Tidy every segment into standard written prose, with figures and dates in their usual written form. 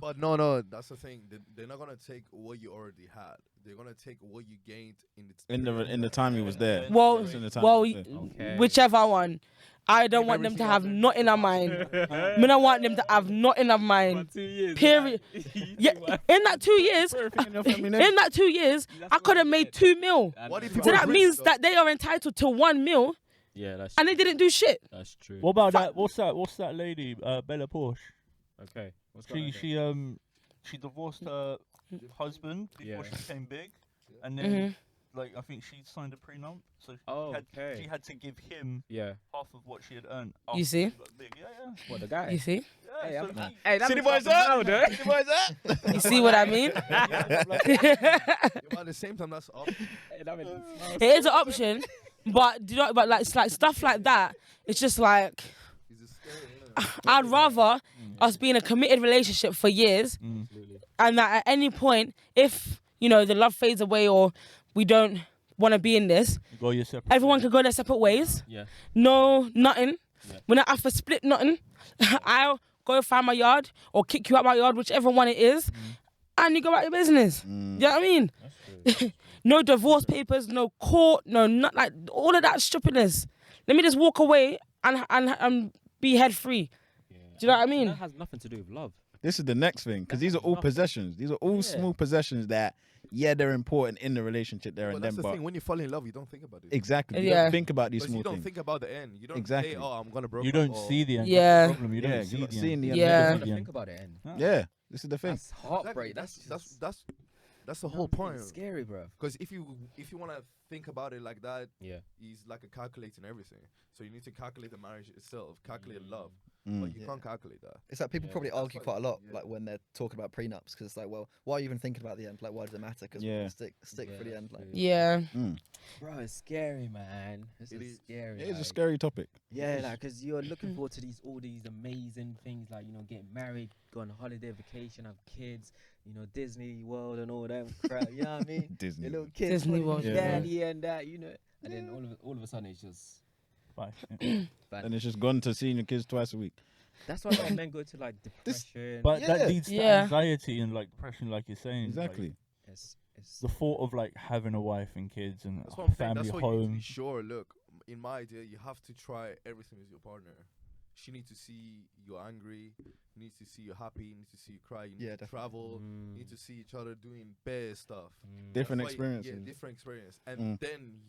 more. But no, that's the thing. They're not gonna take what you already had. They're gonna take what you gained in the time he was there. Well, In the time well, he was there. Okay. whichever one. I don't want them to have nothing of mine. I don't want them to have nothing of mine. 2 years. Period. Yeah, in that 2 years, I could have made 2 mil. What if So you that were means rich, that they are entitled to 1 mil, Yeah, that's and they didn't do shit. That's true. What about that? What's that lady? Bella Porsche. Okay. What's going She on? she divorced her husband before she became big, and then Mhm. like I think she signed a prenup, so Okay. she had to give him Yeah. half of what she had earned. You see? after she got big. Yeah. What, the guy? You see? Yeah, Hey, so I'm- he- Hey, that City looks boys like up. a male, City boys up. You see what I mean? But at the same time, that's up. Hey, that makes it smell. It is an option, but do you know? But like, it's like stuff like that. It's just like It's just scary, innit? I'd rather us be in a committed relationship for years, and that at any point, if you know the love fades away or we don't want to be in this, You go your separate. everyone can go their separate ways. Yeah. No, nothing. Yeah. We're not after split nothing. I'll go find my yard or kick you out my yard, whichever one it is, and you go about your business. You know what I mean? No divorce papers, no court, not like all of that stupidness. Let me just walk away and be head free. Do you know what I mean? That has nothing to do with love. This is the next thing, because these are all possessions. These are all small possessions that, they're important in the relationship there But and that's then. the But thing. When you fall in love, you don't think about it. exactly, you Yeah. don't think about these Because small you don't things. think about the end. You don't Exactly. say, "Oh, I'm gonna break You up," don't or- see the end. Yeah. That's the problem. You Yeah, don't you're see not the seeing end. the end. Yeah. I Yeah. don't think about it. And Yeah, this is the thing. that's heartbreak. Exactly. That's the whole point. Scary, bro. Because if you want to think about it like that, Yeah. it's like a calculating everything. So you need to calculate the marriage itself, calculate love, but you can't calculate that. It's like people probably argue why- quite a lot, yeah. like when they're talking about prenups, because it's like, well, why are you even thinking about the end? Like, why does it matter? Because Yeah. we'll stick for the end. Like, Yeah. Bro, it's scary, man. This It is is. scary. It is a like- scary topic. Yeah, like, because you're looking forward to all these amazing things, like, getting married, go on holiday, vacation, have kids, Disney World and all that crap, you know what I mean? Disney Your little World. kids, Disney calling you World, yeah. daddy and that, and then all of a sudden it's just, Bye. And it's just gone to seeing your kids twice a week. that's why a lot of men go to, like, depression. But Yeah. that leads to Yeah. anxiety and like depression, like you're saying. like, Exactly. It's the thought of like having a wife and kids and That's a what I'm saying. family That's why you need to be home. sure. Look, in my idea, you have to try everything with your partner. She needs to see you're angry. Needs to see you happy. Needs to see you cry. You need Yeah, to definitely. travel. You need to see each other doing bare stuff. Different That's why you- experiences. Yeah, different experience. And then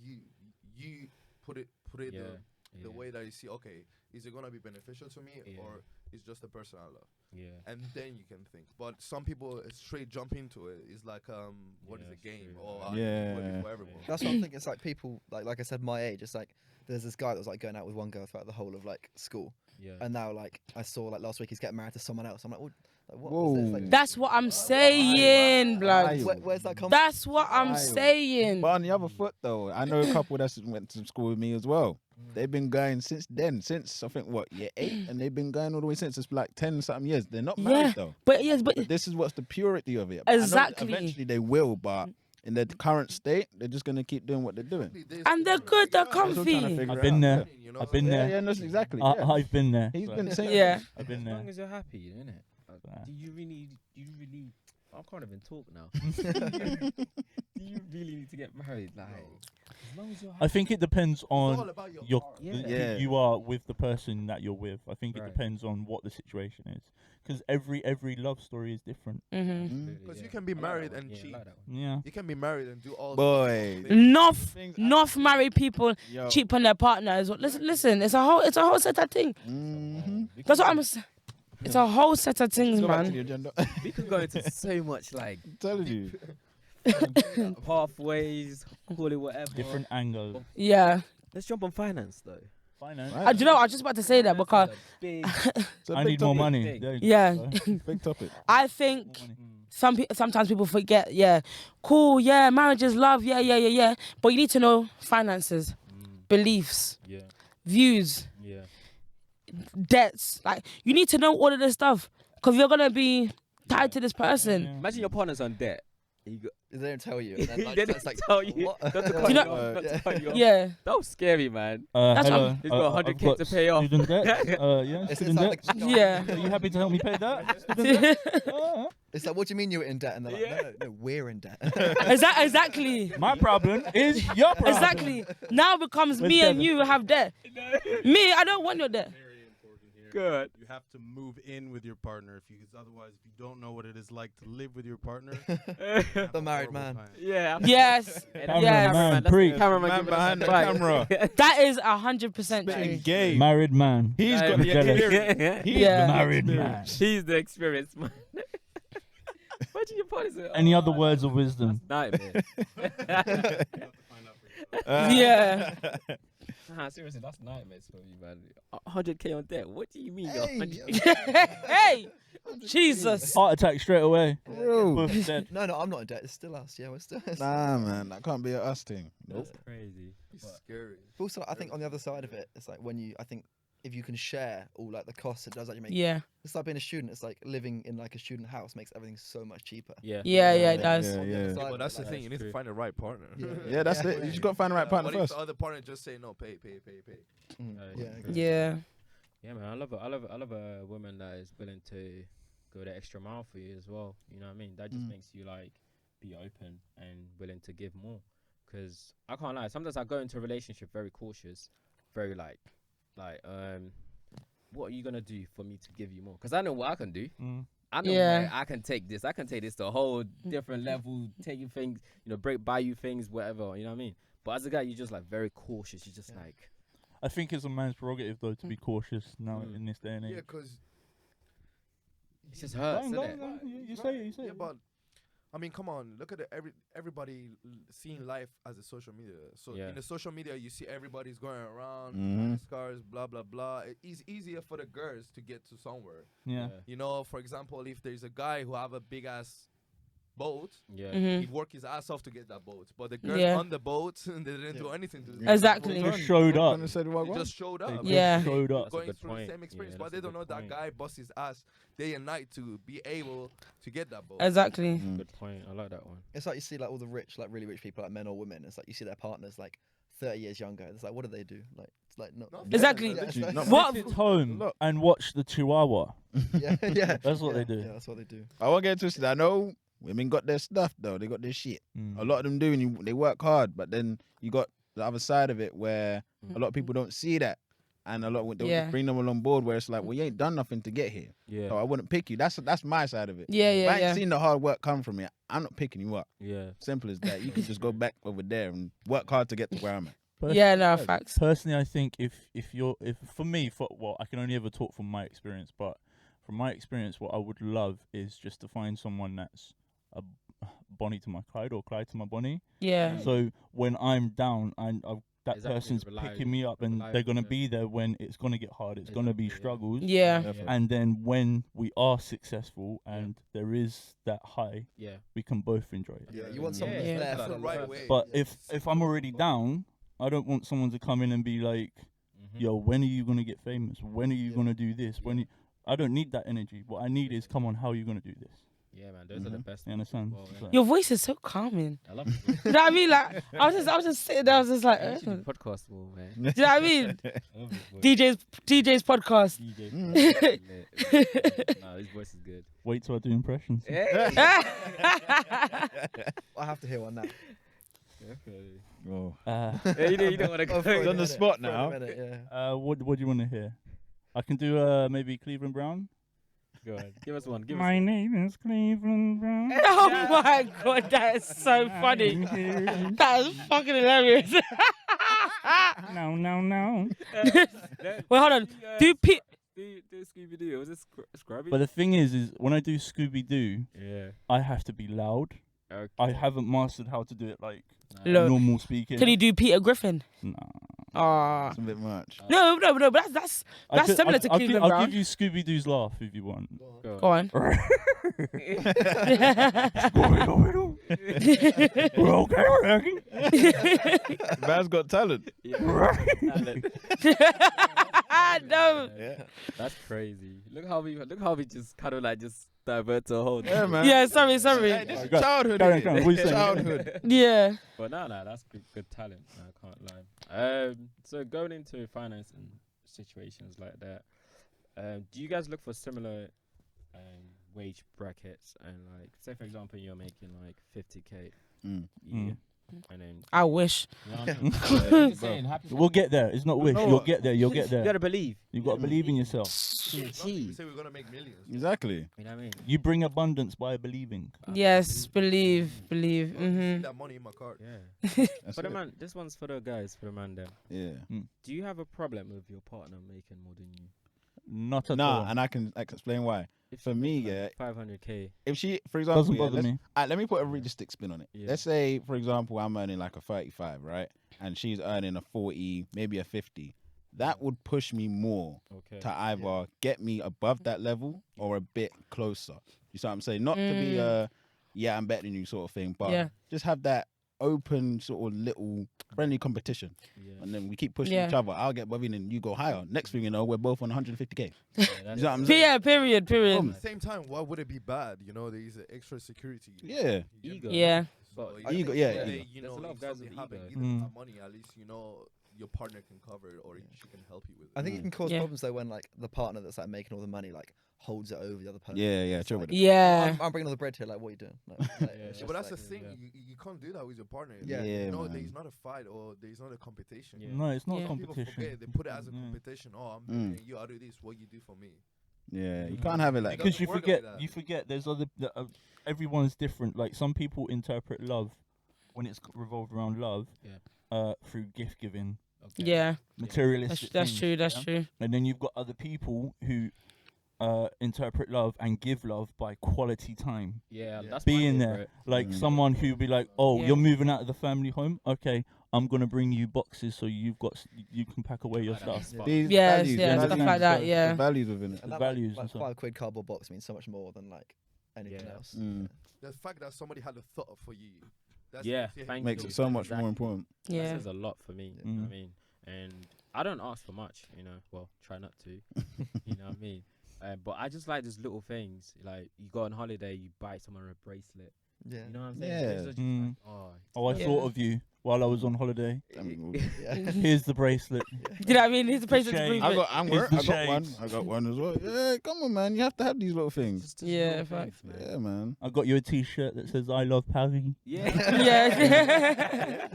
you put it Yeah. the way that you see. Okay, is it gonna be beneficial to me, Yeah. or is just a person I love? Yeah. And then you can think. But some people straight jump into it. It's like what is Yeah, a that's game true. or Yeah. for everyone. that's what I'm thinking. It's like people, like I said, my age. It's like there's this guy that was like going out with one girl throughout the whole of like school, Yeah. and now like I saw like last week he's getting married to someone else. I'm like, what Whoa. was this? Like, That's what I'm saying, blood. where's that come? That's what I'm Wild. saying. But on the other foot, though, I know a couple that went to school with me as well. They've been going since then, since I think year 8, and they've been going all the way since it's like 10 something years. They're not married Yeah, though. but yes, but But this is what's the purity of it. But I know that Exactly. eventually they will, but in their current state, they're just gonna keep doing what they're doing. and they're good, they're They're still trying to comfy. figure I've it been out. there. You know I've what been I'm there. Yeah, that's exactly. Yeah. I've been there. He's so been saying. Yeah. I've been As there. long as you're happy, innit? Yeah. Do you really? I can't even talk now. Do you really need to get married? Like, as long as you're happy. I think it depends all on about your your heart. Yeah. who you are with the person that you're with. I think it Right. depends on what the situation is, because every love story is different. Mm-hmm. Because you can be married and cheat. Yeah. You can be married and do all. Boy. Enough married people Yo. cheat on their partners. Listen, it's a whole set of things. That's what I'm saying. It's a whole set of things, Go back to the man. agenda. We could go into so much, like, I'm telling you. pathways, call it whatever. Different angles. Yeah. Let's jump on finance, though. Finance. Do you know, I was just about to say that because Big. It's a I big need more topic. money. Thing. There you Yeah. go. Big topic. I think More money. sometimes people forget, cool, marriage is love, yeah. But you need to know finances, beliefs, Yeah. views, Yeah. debts. Like, you need to know all of this stuff because you're going to be tied to this person. Yeah. Imagine your partner's on debt. They don't tell you. And then, like, They it's don't like, tell you. what? Not to Do cut you you know- off, not to cut you off. Yeah. That was scary, man. That's Hello. what- He's got 100K I've got to pay off. Student debt. Yeah, It's student like, debt. Yeah. Are you happy to help me pay that? Student debt? it's like, what do you mean you're in debt? And they're like, Yeah. no, we're in debt. Exactly. My problem is your problem. Exactly. Now becomes Where's me and Kevin? you have debt. Me, I don't want your debt. Very important here. Good. You have to move in with your partner because otherwise, if you don't know what it is like to live with your partner, The married man. Yeah. Yes. Cameraman, Yes. preach. Cameraman Man giving us behind the advice. camera. That is 100% true. Spitting game. Married man. He's got Yeah, the jealous. experience. He's Yeah. the Married man. experience. He's the experience, man. Imagine your partner say, Any "Oh, other words of wisdom? nightmare. you have to find out for yourself. Yeah. Nah, seriously, that's nightmares for me, man. 100K on debt. What do you mean, you're Hey, 100K? Hey, Jesus. Heart attack straight away. Bro. Both dead. No, I'm not in debt. It's still us. Yeah, we're still. Nah, man, that can't be a us thing. That's crazy. It's scary. But also, I think on the other side of it, it's like I think if you can share all like the costs it does that you make. Yeah. It's like being a student. It's like living in like a student house makes everything so much cheaper. Yeah. Yeah, it does. Yeah, On the yeah. other side Well, of that's it, the thing. You need to true. find the right partner. Yeah, that's it. You just got to find the right partner What if first. the other partner just say no, pay? Mm, Yeah, yeah, yeah. Yeah. Yeah, man. I love a woman that is willing to go the extra mile for you as well. You know what I mean? That just makes you like be open and willing to give more. Because I can't lie. Sometimes I go into a relationship very cautious, very like, what are you gonna do for me to give you more? Because I know what I can do. I know Yeah. like, I can take this to a whole different level, take you things, buy you things, whatever. You know what I mean? But as a guy, you're just like very cautious. You're just like. I think it's a man's prerogative though to be cautious now in this day and age. Yeah, because It just hurts, Go on, doesn't go it? on, go on. You say it. You say yeah, it. but I mean, come on, look at everybody seeing life as a social media. So Yeah. in the social media, you see everybody's going around, Mhm. cars, blah blah blah. It's easier for the girls to get to somewhere. Yeah. You know, for example, if there's a guy who have a big ass boat, Yeah. Mhm. he'd work his ass off to get that boat. But the girls Yeah. on the boat, they didn't do anything to Exactly. Just showed up. They said, They just showed up. They Yeah. showed up. That's a Going good through point. the same experience, Yeah, but that's they a don't know good that point. guy busts his ass day and night to be able to get that boat. Exactly. Good point. I like that one. It's like you see like all the rich, like really rich people, like men or women. It's like you see their partners like 30 years younger. It's like, what do they do? Like, it's like not. No, Exactly. Yeah, Literally, it's not What? Sit home Look. and watch the Chihuahua. yeah, yeah. That's what yeah, they do. Yeah, that's what they do. I won't get twisted. I know women got their stuff though. They got their shit. Mm. A lot of them do, and they work hard. But then you got the other side of it where a lot of people don't see that, and a lot they'll Yeah. just bring them along board where it's like, well, you ain't done nothing to get here, Yeah. so I wouldn't pick you. That's my side of it. Yeah, If I yeah, ain't yeah. seen the hard work come from it, I'm not picking you up. Yeah. Simple as that. You can just go back over there and work hard to get to where I'm at. Yeah, no, facts. Personally, I think if for me, I can only ever talk from my experience, but from my experience, what I would love is just to find someone that's a Bonnie to my Clyde or Clyde to my Bonnie. Yeah. So when I'm down, that Exactly, person's reliable- picking me up, and they're reliable, gonna yeah. be there when it's gonna get hard. It's gonna be Exactly, yeah. struggles. Yeah. And then when we are successful and there is that high, Yeah. we can both enjoy it. Yeah, you want Yeah. someone Yeah. that's there That's for the the right life. way. But if I'm already down, I don't want someone to come in and be like, yo, when are you gonna get famous? When are you gonna do this? I don't need that energy. What I need is, come on, how are you gonna do this? Yeah, man. Those are the best. You understand? Well, yeah. Like- Your voice is so calming. I love it. Do you know what I mean? Like, I was just sitting there. I was just like, I do should do podcast more, man. you know what I mean? I love his voice. DJ's podcast. DJ. Nah, his voice is good. Wait till I do impressions. I have to hear one now. Definitely. Oh. Yeah, you don't want to go. He's on the spot For a now. minute, yeah. What do you want to hear? I can do maybe Cleveland Brown. Go ahead. Give us one. Give us My one. name is Cleveland Brown. Oh my god, that is so funny. That is fucking hilarious. No. Wait, hold on. Do Scooby Doo. Was it Scrubby? But the thing is when I do Scooby Doo, yeah. I have to be loud. Okay. I haven't mastered how to do it like Look, normal speaking. can you do Peter Griffin? Nah. Ah. It's a bit much. No, but that's similar to Cleveland I'll Brown. give you Scooby Doo's laugh if you want. Go on. Man's got talent. No. Yeah. That's crazy. Look how we just kind of like just divert to a whole. Yeah, man. Yeah, sorry. Hey, this is Go. childhood. Carry on, innit? carry on. What you saying? Childhood. Yeah. But no, that's good talent. I can't lie. So going into finance and situations like that, do you guys look for similar wage brackets? And like, say for example, you're making like 50K Mm. a year, Mm. and then I wish. you know what I'm saying? We'll get there. It's not wish. No. You'll get there. You'll get You there. gotta believe. You've got to believe in yourself. Nothing to say we're gonna make millions. Exactly. You know what I mean? You bring abundance by believing. Yes, believe. I want to see Mm-hmm. that money in my card. Yeah. That's For the it. man, this one's for the guys, for the man. Them. Yeah. Do you have a problem with your partner making more than you? Not at Nah, all. and I can explain why. If For she me, makes, like, 500K. If she, for example, Doesn't yeah, bother let's- me. let me put a realistic spin on it. Yeah. Let's say, for example, I'm earning like a 35, right? And she's earning a 40, maybe a 50. That would push me more Okay. to either get me above that level or a bit closer. You see what I'm saying? Not to be a, yeah, I'm better than you sort of thing, but Yeah. just have that open sort of little friendly competition. Yeah. And then we keep pushing Yeah. each other. I'll get above you and you go higher. Next thing you know, we're both on 150K. Yeah, You that's know what I'm saying? Yeah, period. At Boom. the same time, why would it be bad? You know, there is extra security. Yeah. You Ego. get Yeah. me? So But Ego, if yeah, they, ego. you There's know, a lot if of guys something with happen, ego. you don't Mm. have money, at least you know your partner can cover it or she can help you with it. I think it can cause Yeah. problems though when like the partner that's like making all the money like holds it over the other person. Yeah, yeah, It's true. like, Yeah. I'm bringing all the bread here. Like, what are you doing? Like, it's Yeah, just But that's like- the thing. yeah. You can't do that with your partner. Yeah. Yeah, You know, man. there's not a fight or there's not a competition. Yeah. No, it's not Yeah. People competition. forget they put it as a Yeah. competition. Oh, I'm Mm. better than you. I do this. What you do for me? Yeah, you Mm. can't have it like that. Because you doesn't work forget, like that. you forget. There's other. Everyone's different. Like some people interpret love when it's revolved around love, through gift giving, Okay. Yeah. materialistic. That's things, true. That's yeah? true. And then you've got other people who interpret love and give love by quality time. Yeah, Yeah. that's my Being there, favourite. like Mm. someone who be like, "Oh, Yeah. you're moving out of the family home. Okay, I'm gonna bring you boxes so you've got you can pack away your Like that. stuff." Yeah. These Yes, values, yeah, the stuff values, like that, the yeah. values within it. And the that, values like and stuff. £5 cardboard box means so much more than like anything Yeah. else. Mm. The fact that somebody had a thought for you. That's Yeah, what thank Makes you. it so much Exactly. more important. That Yeah. says a lot for me. You know what I mean? And I don't ask for much, you know. Well, try not to. You know what I mean? But I just like these little things. Like you go on holiday, you buy someone a bracelet. Yeah. You know what I'm saying? Yeah. Those are just Mm. like, oh, Oh, I Yeah. thought of you while I was on holiday. I mean, Yeah. Here's the bracelet. Do you know what I mean? He's the person to Shade. breathe I it. got, It's the I got one. shades. I got one as well. Yeah, come on, man. You have to have these little things. just these Yeah, little facts. things, man. Yeah, man. I got you a T-shirt that says "I love Paris." Yeah. Yeah.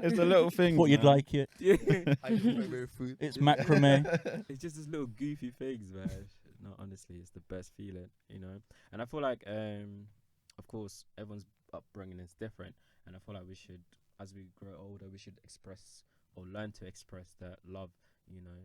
It's the little things. Thought you'd man. like it. Yeah. I eat my favorite food. It's macrame. It's just this little goofy things, man. No, honestly, it's the best feeling, you know. And I feel like, of course, everyone's upbringing is different, and I feel like we should, as we grow older, we should express or learn to express that love. You know,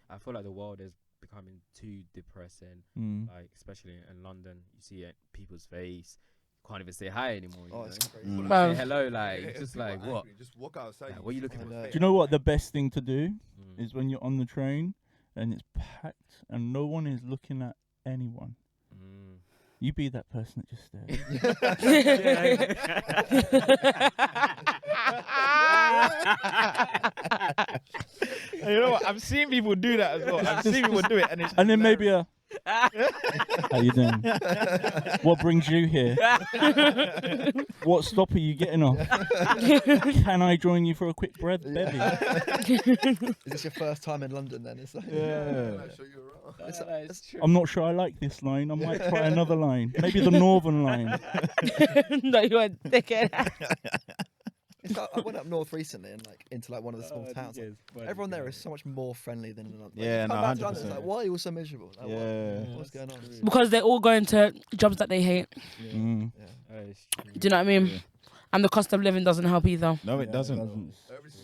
I feel like the world is becoming too depressing. Mm. Like especially in London, you see it people's face. You can't even say hi anymore. You Oh, know? it's crazy. Mm. Wow. Say hello, like Yeah, just people like are what? angry. Just walk outside. Like, what are you looking I for? know. Do you know what the best thing to do Mm. is when you're on the train and it's packed and no one is looking at anyone? Mm. You be that person that just stares. You know what? I've seen people do that as well. I've seen people do it, and it's And then maybe a how you doing? What brings you here? What stop are you getting off? Can I join you for a quick bread, baby? Is this your first time in London then? It's like, Yeah. I'll show you around. It's true. I'm not sure I like this line. I might try another line. Maybe the northern line. No, you were dickhead. it's like, I went up north recently and like into like one of the small towns. Like, everyone there is so much more friendly than in London. Like, Yeah, you no, come back to London, 100%. it's like, why are you all so miserable? Like, Yeah. what's going on? Because they're all going to jobs that they hate. Mm. It's true. Do you know what I mean? Yeah. And the cost of living doesn't help either. No, it doesn't. Everything's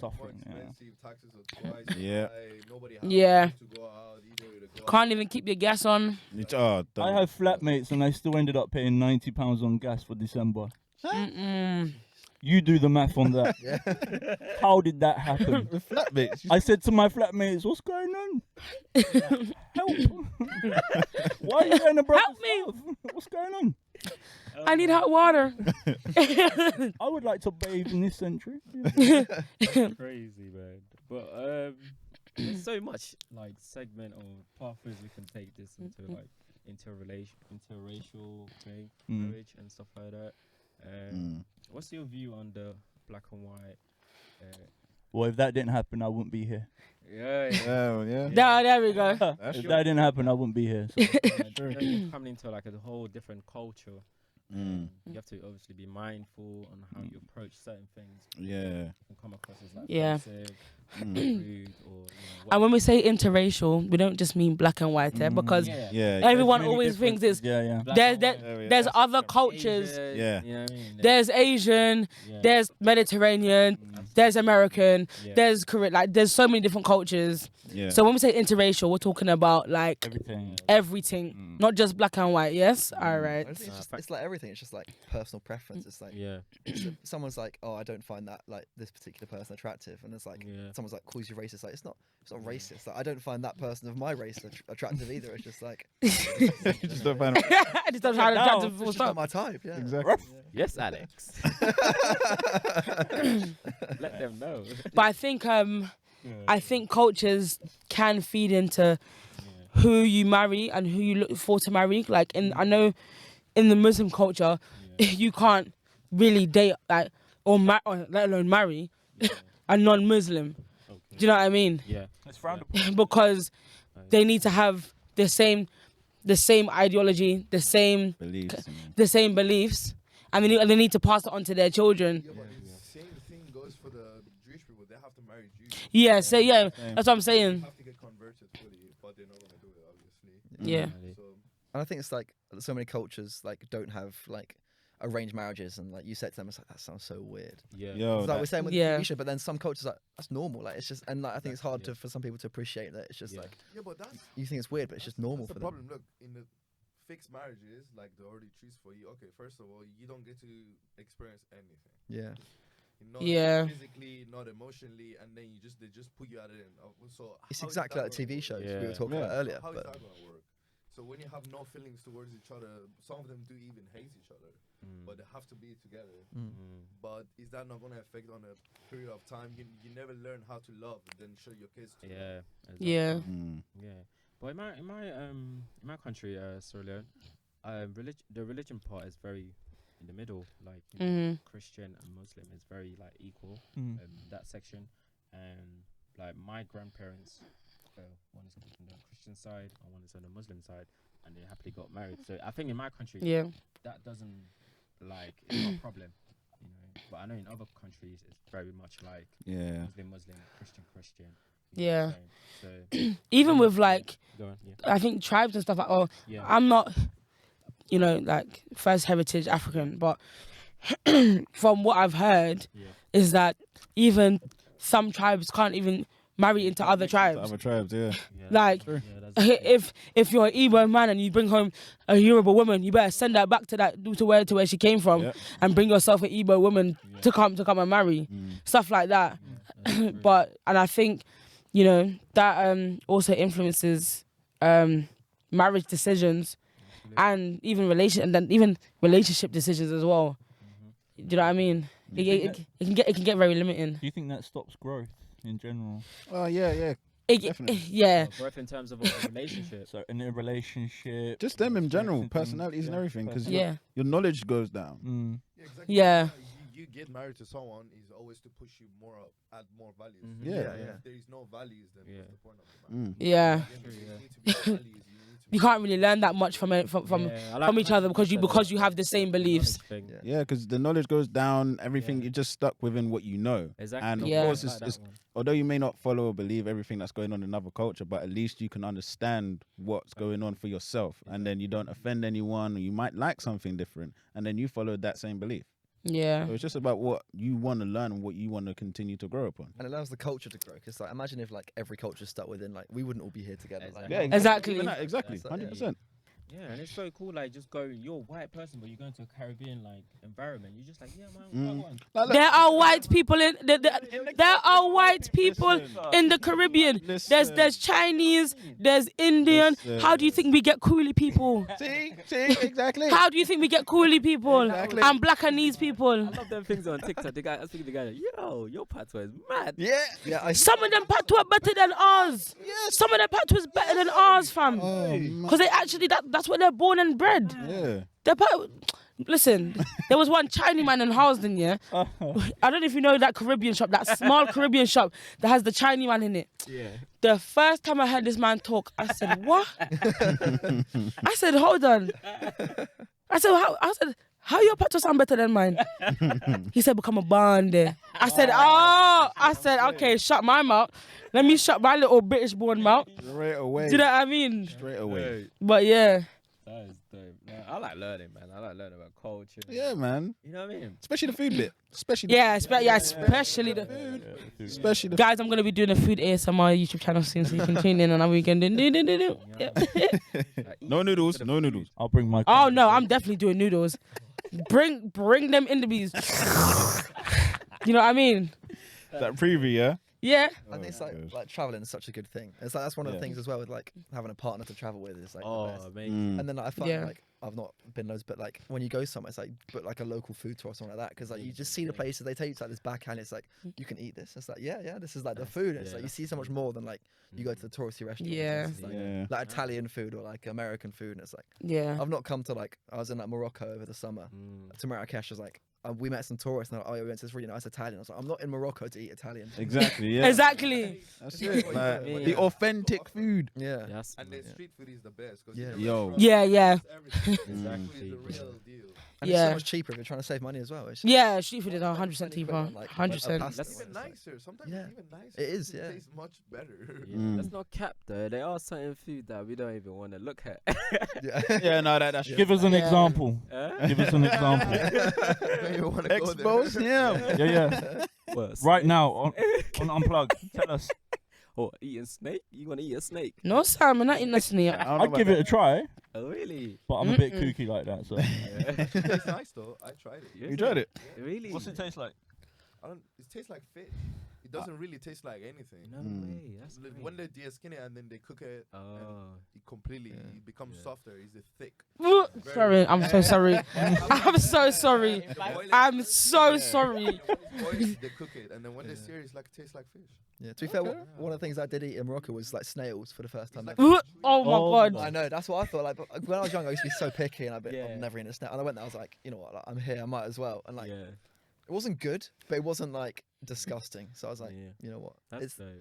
more Suffering, yeah. expensive. Taxes are twice. Yeah. Nobody has Yeah. to go out. Either to go Can't even keep your gas on. Oh, I have flatmates and I still ended up paying £90 on gas for December. Mm-mm. You do the math on that. Yeah. How did that happen? with flatmates. I said to my flatmates, "What's going on? Help! Why are you going to Help me. What's going on? I need hot water. I would like to bathe in this century." Crazy, man. But there's so much like segment or pathways we can take this into like interracial thing, Mm. marriage and stuff like that. What's your view on the black and white? Well, if that didn't happen, I wouldn't be here. Oh, yeah. There we go. That's If true. that didn't happen, I wouldn't be here. So. You're coming into like a whole different culture. Mm. You have to obviously be mindful on how you approach certain things. Yeah. Can come across as like Yeah. offensive, Mm. rude, or And when we say interracial, we don't just mean black and white, because Yeah. everyone There's many always thinks it's Yeah. there's other cultures. Yeah. You know what I mean? There's Asian, there's Mediterranean, there's American, there's Korean. Like there's so many different cultures. Yeah. So when we say interracial, we're talking about like Everything. everything, not just black and white. Yes, all right. I think it's like everything. It's just like personal preference. It's like someone's like, oh, I don't find that like this particular person attractive, and it's like someone's like calls you racist. Like it's not racist. Like I don't find that person of my race attractive either. It's just like Just don't find it. I just don't find it attractive. it's full just not stop. my type. Yeah, Exactly. Yes, Alex. Let them know. But I think cultures can feed into who you marry and who you look for to marry. Like I know in the Muslim culture, you can't really date like or let alone marry a non-Muslim. Do you know what I mean? Yeah. It's frowned upon. Because they need to have the same ideology, the same beliefs, and they need to pass it on to their children. Yeah, but the same thing goes for the Jewish people. They have to marry Jews. Yeah, so that's what I'm They saying. have to get converted fully, but they're not gonna do it, obviously. Yeah. So and I think it's like so many cultures like don't have like arranged marriages, and like you said to them, it's like that sounds so weird. Yo, It's like we're saying with Yeah. the TV show, but then some cultures like that's normal. Like it's just, and like I think it's hard for some people to appreciate that. It's just like yeah, but that's you think it's weird, but it's just normal that's for the them. problem. Look, in the fixed marriages, like they already choose for you. Okay, first of all, you don't get to experience anything. Yeah. Not Yeah. physically, not emotionally, and then they just put you at it. So It's how is exactly that like the gonna TV work? shows we Yeah. were talking about earlier. How is But that gonna work? So when you have no feelings towards each other, some of them do even hate each other, but they have to be together. But is that not gonna affect on a period of time? You never learn how to love, and then show your kids to love. Exactly. Yeah. Yeah. But in my country, Sierra Leone, the religion part is very in the middle. Like Christian and Muslim is very like equal. That section, and like my grandparents, one is on the Christian side and one is on the Muslim side, and they happily got married. So I think in my country, that doesn't like it's not a problem. You know, but I know in other countries it's very much like Muslim, Christian. You know what I'm saying? So Even with like, go on, I think tribes and stuff like, yeah. I'm not, like first heritage African, but from what I've heard is that even some tribes can't even marry into other tribes. Other tribes, yeah. Like, if you're an Igbo man and you bring home a Yoruba woman, you better send her back to where she came from, and bring yourself an Igbo woman to come and marry, stuff like that. And I think, that also influences marriage decisions, and even relationship decisions as well. Do you know what I mean? It can get very limiting. Do you think that stops growth in general? Oh yeah. Growth in terms of a relationship. So in a relationship, Just them in general, and personalities and everything, because Yeah. your knowledge goes down. Yeah, exactly. Yeah. You get married to someone is always to push you more up, add more values. Yeah. If there is no values, then what's the point of the marriage? Yeah. You need to be values. You can't really learn that much from each other because you have the same beliefs. Yeah, because the knowledge goes down, everything, you're just stuck within what you know. Exactly. And of Yeah. course, although you may not follow or believe everything that's going on in another culture, but at least you can understand what's going on for yourself. And then you don't offend anyone, or you might like something different, and then you follow that same belief. Yeah. So it's just about what you want to learn and what you want to continue to grow upon. And it allows the culture to grow. Because like, imagine if like every culture stuck within, like we wouldn't all be here together. Like, Yeah, Exactly. Exactly. That's- 100%. Yeah, and it's so cool. Like, just going, you're a white person, but you're going to a Caribbean like environment. You're just like, yeah, man, what? There are white people in the Caribbean. There's Chinese, there's Indian. How do you think we get coolie people? See, exactly. How do you think we get coolie people Exactly. and Blackanese people? I love them things on TikTok. I was thinking the guy, yo, your patois is mad. Yeah. Some of them patois better than ours. Some of them patois better than ours, fam. Because they actually That's what they're born and bred. Yeah. Listen, there was one Chinese man in Housden, yeah. I don't know if you know that Caribbean shop, that small Caribbean shop that has the Chinese man in it. Yeah. The first time I heard this man talk, I said, what? I said, hold on. I said, how your patois sound better than mine? He said, become a bande. I said, okay, shut my mouth. Let me shut my little British born mouth. Straight away. Do you know what I mean? Straight away. But yeah. That is dope. Man, I like learning, man. I like learning about culture. Yeah, man. You know what I mean? Especially the food bit. Especially Especially the guys. I'm gonna be doing a food ASMR YouTube channel soon, so you can tune in on our weekend. No noodles. No noodles. I'll bring my. Oh no, I'm definitely doing noodles. Bring them in the bees. You know what I mean? That preview, yeah. Yeah. I think it's like traveling is such a good thing. It's like that's one of the things as well with like having a partner to travel with is like the best. Amazing. And then I find like I've not been loads, but like when you go somewhere, it's like but like a local food tour or something like that because like you just see the places they take you to like this backhand. It's like you can eat this. It's like yeah, this is like the food. It's like you see so much more than like you go to the touristy restaurant. Yeah. It's like Italian food or like American food. And it's like I've not come to like I was in like Morocco over the summer. To Marrakesh, I was like. We met some tourists and we went to this really nice Italian. I was like, I'm not in Morocco to eat Italian. Exactly, yeah. Exactly. That's it. Like, the authentic food. Yeah. And the street food is the best. Yeah. Yeah. Exactly. The real deal. And it's so much cheaper if you're trying to save money as well. It's Yeah, street food is 100% cheaper. 100%. That's even nicer. Sometimes it's even nicer. It is, It tastes much better. That's not cap though. There are certain food that we don't even want to look at. Yeah, no, that's Give us an example. Give us an example. Expose him. Yeah. What, Right now on Unplugg. Tell us. Or eating snake? You want to eat a snake? No, Sam, I'm not eating a snake. I'd give it a try, Oh, really? but I'm a bit kooky like that. So It tastes nice though. I tried it. You tried it? Really? What's it taste like? It tastes like fish. It doesn't really taste like anything. No way. That's Like, crazy. when they de-skin it and then they cook it, and it completely it becomes softer. It's thick. Sorry, I'm so sorry. I'm so sorry. I'm so sorry. They cook it, and then when they sear it, it's like it tastes like fish. Yeah, to be fair, one of the things I did eat in Morocco was like snails for the first time. Oh my god. I know, that's what I thought. Like, but when I was young, I used to be so picky, and I'm never eating a snail. And I went there, I was like, you know what, like, I'm here, I might as well. And like, it wasn't good, but it wasn't like disgusting. So I was like, you know what,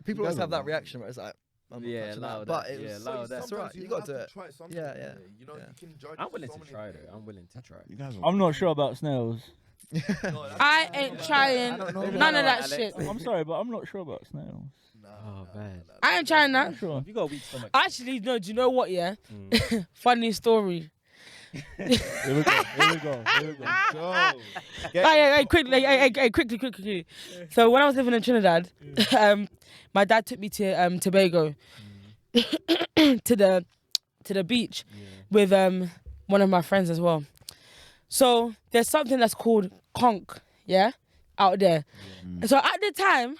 people always have that reaction where it's like, I'm not touching that. But it was, that's right. You got to do it. Yeah. You know, you can judge. I'm willing so to many try it. things. I'm willing to try. I'm not sure about snails. I ain't trying none of that shit. I'm sorry, but I'm not sure about snails. Oh, man. I ain't trying that. Sure. You got a weak stomach. Actually, no, do you know what, yeah? Funny story. Here we go. Quickly. So when I was living in Trinidad, my dad took me to Tobago, to the beach with one of my friends as well. So there's something that's called conch, out there. So at the time,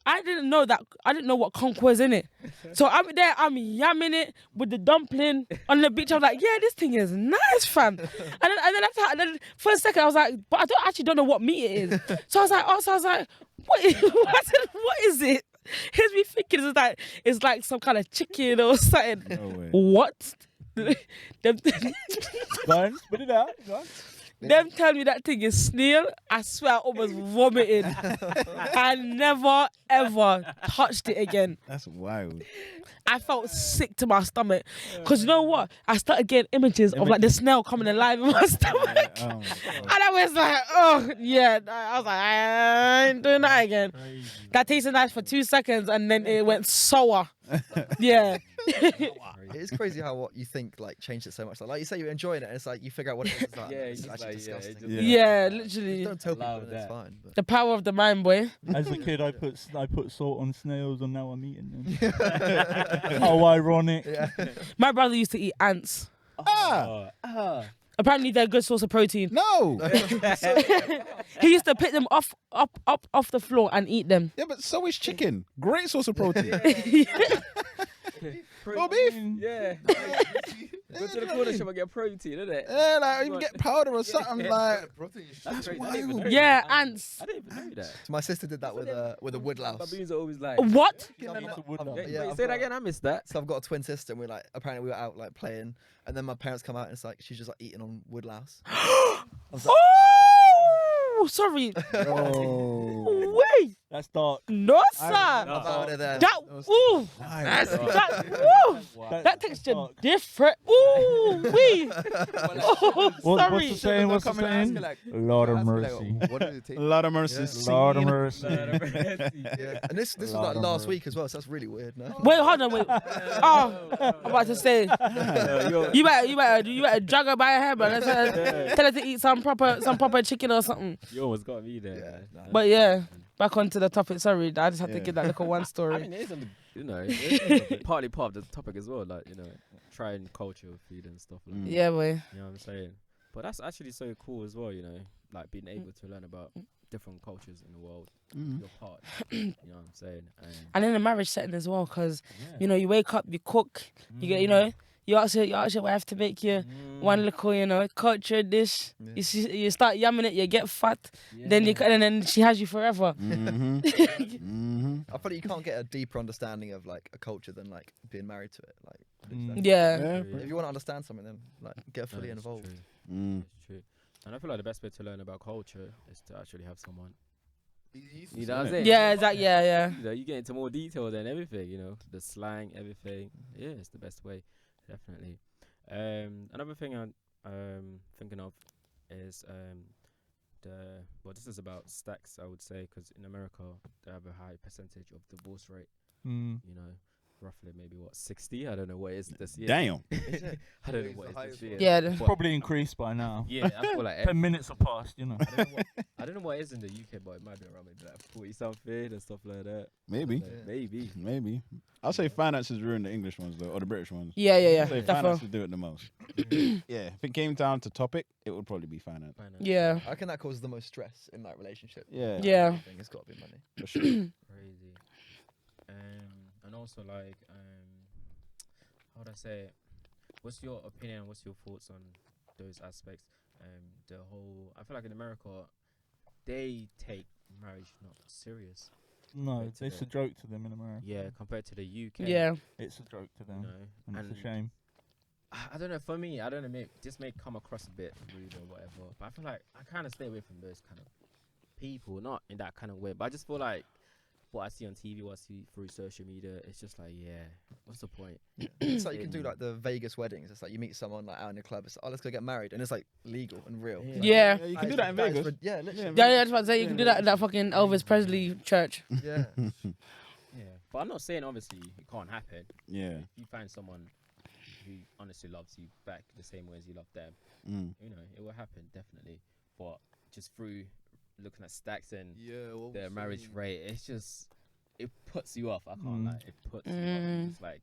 I didn't know what conch was in it. So I'm there, I'm yamming it with the dumpling on the beach. I was like, yeah, this thing is nice, fam. And then for a second I was like, but I actually don't know what meat it is. So I was like, what is it? Here's me thinking it's like some kind of chicken or something. No way. What? Go on, spit it out. Go on. Them tell me that thing is snail, I swear I almost vomited. I never ever touched it again. That's wild. I felt sick to my stomach. Because you know what? I started getting images of like the snail coming alive in my stomach. Oh, And I was like, oh, yeah. I was like, I ain't doing that again. Crazy. That tasted nice for 2 seconds and then it went sour. Yeah. It's crazy how what you think like changed it so much. Like you say you're enjoying it, and it's like you figure out what it is. It's like, it's actually disgusting. Yeah, literally. Don't tell people that it's fine. But. The power of the mind, boy. As a kid, I put salt on snails, and now I'm eating them. How ironic. Yeah. My brother used to eat ants. Apparently they're a good source of protein. No. He used to pick them off the floor and eat them. Yeah, but so is chicken. Great source of protein. No beef. Yeah. Go to the corner shop and get protein, isn't it? Yeah, like you get powder or something. Like Protein shit. That's crazy. I didn't even wild. know Yeah, that. ants. I didn't even know that. So my sister did that with a woodlouse. Baboons are always like. What? Yeah, I've wait, got- say that again. I missed that. So I've got a twin sister, and apparently we were out like playing, and then my parents come out and it's like she's just like eating on woodlouse. I was like, Oh, sorry. Oh. Wait, That's dark. no, sir. I was out of there. That, ooh, Nice. that texture different. Ooh, wee. Oh, What's sorry. the saying? What's the saying? Lord of mercy. What did it take? Lot of mercy. Lord of mercy. Yeah. And this was like last week as well, so that's really weird. No? Wait, hold on, wait. Oh, I'm about to say, you better drag her by her hair, bro. Tell her to eat some proper chicken or something. You almost got me there. Yeah, But yeah, back onto the topic. Sorry, I just had to give that little one I story. mean, it is on the, it is partly part of the topic as well. Like, trying culture, food and stuff like that. Yeah, boy. You know what I'm saying? But that's actually so cool as well, like being able to learn about different cultures in the world. Your part. You know what I'm saying? And in a marriage setting as well, because Yeah. you wake up, you cook, you get, you ask your wife to make you one little, culture dish. Yeah. You start yamming it, you get fat, then and then she has you forever. Mm-hmm. I feel like you can't get a deeper understanding of like a culture than like being married to it. Like, Yeah. if you want to understand something, then like get fully It's involved. true. It's true. And I feel like the best way to learn about culture is to actually have someone. You know what I'm saying? Yeah, exactly. Yeah. You get into more detail than everything, the slang, everything. Yeah, it's the best way, definitely. Another thing I'm thinking of is this is about stacks, I would say, because in America they have a high percentage of divorce rate. Roughly maybe 60? I don't know what it is this year. Damn. I don't know what it is this year. Yeah. But Probably increased by now. yeah, I feel like 10 minutes have passed, I don't know what it is in the UK, but it might be around maybe like 40 something and stuff like that. Maybe. Maybe. I'll say finances ruin the English ones though, or the British ones. Yeah. I'll say Definitely. finances do it the most. Yeah, if it came down to topic, it would probably be finance. Yeah. I reckon that causes the most stress in that relationship. Yeah. Yeah. I think it's got to be money. For sure. Crazy. And also like how would I say it? What's your opinion? What's your thoughts on those aspects? The whole I feel like in America they take marriage not serious. No, it's a joke to them in America. Yeah, compared to the UK. Yeah. It's a joke to them. And And it's a shame. I don't know. For me, I don't know. This may come across a bit rude or whatever, but I feel like I kind of stay away from those kind of people, not in that kind of way. But I just feel like what I see on TV, what I see through social media, it's just like, what's the point? It's like you can do like the Vegas weddings. It's like you meet someone like out in a club. It's like, let's go get married, and it's like legal and real. Yeah. Like, Yeah. You can do that in Vegas. Yeah, literally. Yeah, that's what I say. You can do that in that fucking Elvis Presley church. Yeah. Yeah, but I'm not saying obviously it can't happen. Yeah. If you find someone who honestly loves you back the same way as you love them, it will happen definitely. But just through looking at stacks and the marriage rate, it puts you off. I can't lie, it puts you off. It's like,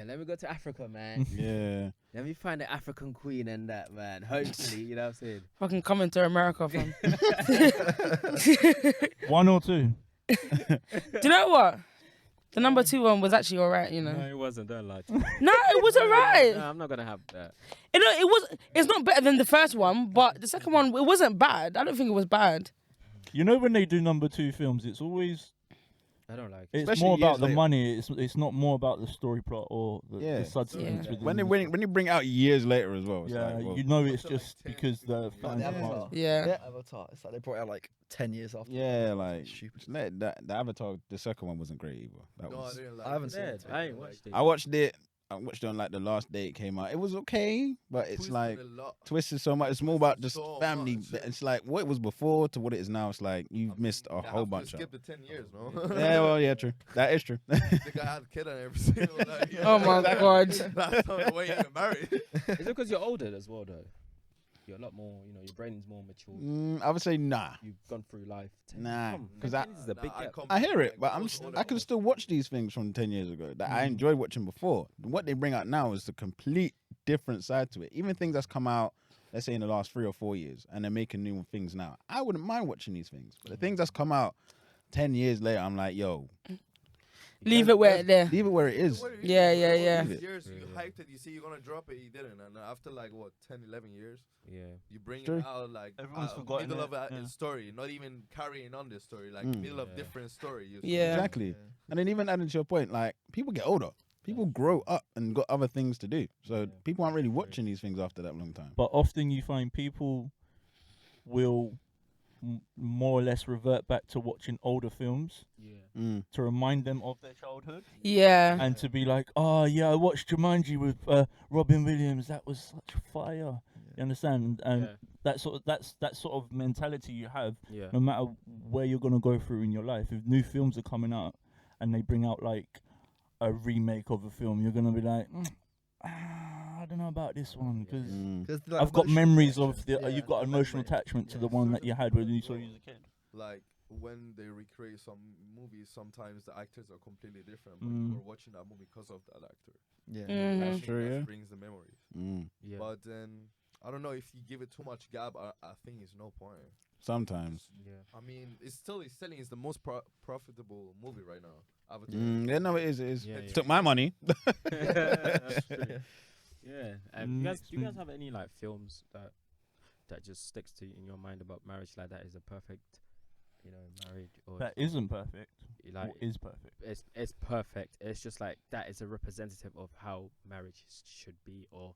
let me go to Africa, man. Yeah. Let me find the African queen and that, man. Hopefully, you know what I'm saying. Fucking coming to America, fam. 1 or 2? Do you know what? The number 2 one was actually alright, No, it wasn't. Don't lie. No, it was alright. No, I'm not gonna have that. It's not better than the first one, but the second one, it wasn't bad. I don't think it was bad. You know when they do number 2 films, it's always I don't like it. it's Especially more about years the later. money. It's not more about the story plot or the substance. Yeah. within When you bring out years later as well. It's yeah, like, well, you know it's just because the Like fans the want Avatar. it. Yeah. Avatar. It's like they brought it out like 10 years after. yeah, like Stupid. the Avatar, the second one wasn't great either. That No, I was. didn't like I haven't it. seen it. I ain't watched it. I watched it. I watched it on like the last day it came out. It was okay, but it's Twisted like a lot. twisted so much. It's more about just So family. much. It's like what it was before to what it is now. It's like you've missed a They whole have to bunch of. skip the 10 years, no? Yeah, well, yeah, true. That is true. The guy had a kid and everything. Like, Oh my God. That's not the way you get married. Is it because you're older as well, though? You're a lot more, your brain's more mature. I would say nah. You've gone through life. Nah, 'cause 10 years is a big gap. I hear it, but I can still watch these things from 10 years ago that I enjoyed watching before. What they bring out now is the complete different side to it. Even things that's come out, let's say in the last 3 or 4 years, and they're making new things now. I wouldn't mind watching these things. But the things that's come out 10 years later, I'm like, yo. Leave it where it there. Leave it where it is. Yeah, yeah, All yeah. these years you Yeah. hyped it, you see you're gonna drop it, you didn't, and after like what 10, 11 years, Yeah. you bring True. it out like Everyone's forgotten middle it, of a yeah. story, not even carrying on the story, like Mm. middle of Yeah. different story. You Yeah. Exactly. And then even adding to your point, like people get older. People grow up and got other things to do. So Yeah. people aren't really True. watching these things after that long time. But often you find people will more or less revert back to watching older films Yeah. Mm. to remind them of their childhood Yeah. and to be like, oh yeah, I watched Jumanji with Robin Williams. That was such fire. You understand? And Yeah. that sort of mentality you have, Yeah. no matter where you're gonna go through in your life. If new films are coming out and they bring out like a remake of a film, you're gonna be like, I don't know about this one because Mm. I've got memories of the. Yeah. You've got emotional attachment to the one that you had when you saw you as a kid. like when they recreate some movies, sometimes the actors are completely different, but Mm. you were watching that movie because of that actor. Yeah. Mhm. I think true, that yeah. brings the memories. Mm. Yeah. But then I don't know if you give it too much gap. I think it's no point. Sometimes. Yeah. I mean, it's selling. It's the most profitable movie right now. Avatar. Yeah, no, it is. It is. Yeah, It yeah. took my money. That's true. Yeah. Do you Next guys week. have any like films that just sticks to in your mind about marriage, like that is a perfect, marriage, or That isn't perfect. like Or is perfect. it's perfect. It's just like that is a representative of how marriage should be or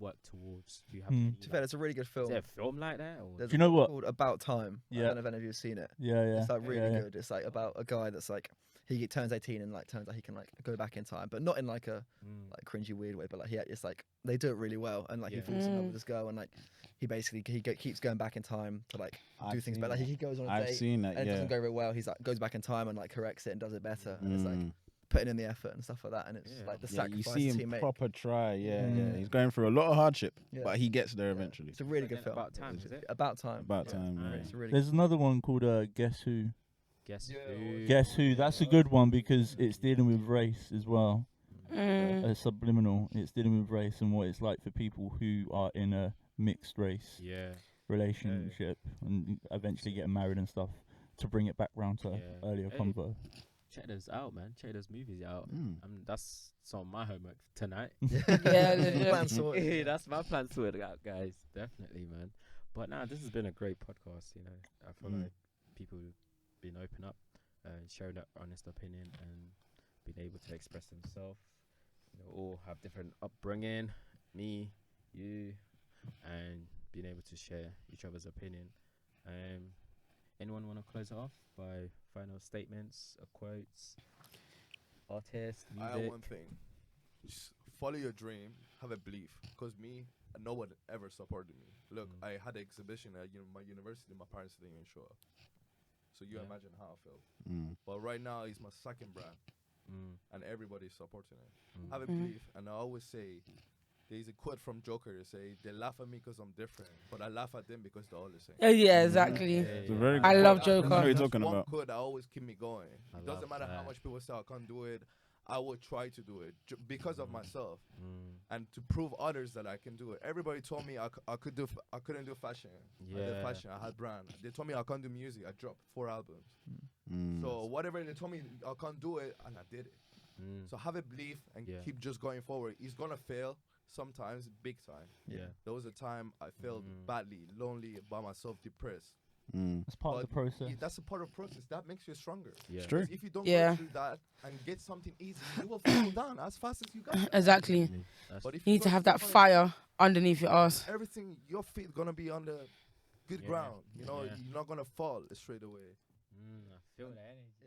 work towards. Do you have? any, To be fair, it's a really good is film. there a film like that? Or? There's Do you know a film what? called About Time. I Yeah. don't know if any of you have seen it. Yeah. It's like really yeah. good. It's like about a guy that's like he turns 18 and like turns out he can like go back in time, but not in like a Mm. like cringy weird way. But like it's like they do it really well, and like Yeah. he falls in love Mm. with this girl, and like he basically keeps going back in time to like do I've things seen better. Like that. he goes on a I've date seen that. and it Yeah. doesn't go very well. He's like goes back in time and like corrects it and does it better, and it's like Mm. putting in the effort and stuff like that. And it's Yeah. like the Yeah, you sacrifices see he him makes. proper try. Yeah, Mm. yeah. He's going through a lot of hardship, Yeah. but he gets there Yeah. eventually. It's a really good Again, film. About Time, is it? About Time. About Yeah. time. Alright. Yeah. It's a really There's another one called Guess Who. Guess Yeah, who? Guess Who. That's a good one because it's dealing with race as well. Mm. Subliminal. It's dealing with race and what it's like for people who are in a mixed race Yeah. relationship and eventually getting married and stuff. To bring it back round to Yeah. earlier Hey. convo. Check those out, man. Check those movies out. Mm. That's some of my homework tonight. Yeah, legit. Plan sorted. Hey, that's my plan sorted out, guys. Definitely, man. But nah, this has been a great podcast. I feel Mm. like people have been open up and showing that honest opinion and being able to express themselves. All have different upbringing. Me, you, and being able to share each other's opinion. Anyone want to close it off by final statements, or quotes, artists, I have music? one thing. Just follow your dream. Have a belief. Because no one ever supported me. Look, Mm. I had an exhibition at my university. My parents didn't even show up. So you Yeah. imagine how I felt. Mm. But right now, it's my second brand, Mm, and everybody's supporting it. mm. Have a Mhm. belief. And I always say, there's a quote from Joker that say, they laugh at me because I'm different, but I laugh at them because they're all the same. Yeah, exactly. It's a very I good love quote. Joker. I know what you're That's talking one about. quote that always keep me going. I It doesn't love matter how that. much people say I can't do it. I will try to do it because of myself Mm. and to prove others that I can do it. Everybody told me I couldn't do fashion. I did Yeah. fashion. I had brand. They told me I can't do music. I dropped 4 albums. Mm. So whatever they told me I can't do it, and I did it. Mm. So have a belief and Yeah. keep just going forward. It's gonna fail sometimes, big time. Yeah. There was a time I felt badly, lonely, by myself, depressed. Mm. That's part of the process. That's a part of process. That makes you stronger. Yeah. It's true. If you don't Yeah. go through that and get something easy, you will fall down as fast as you got. Exactly. That's But if You need go to have through that hard, fire underneath your ass. everything, your feet gonna be on the good Yeah. ground. Yeah. You're not gonna fall straight away. I feel that energy.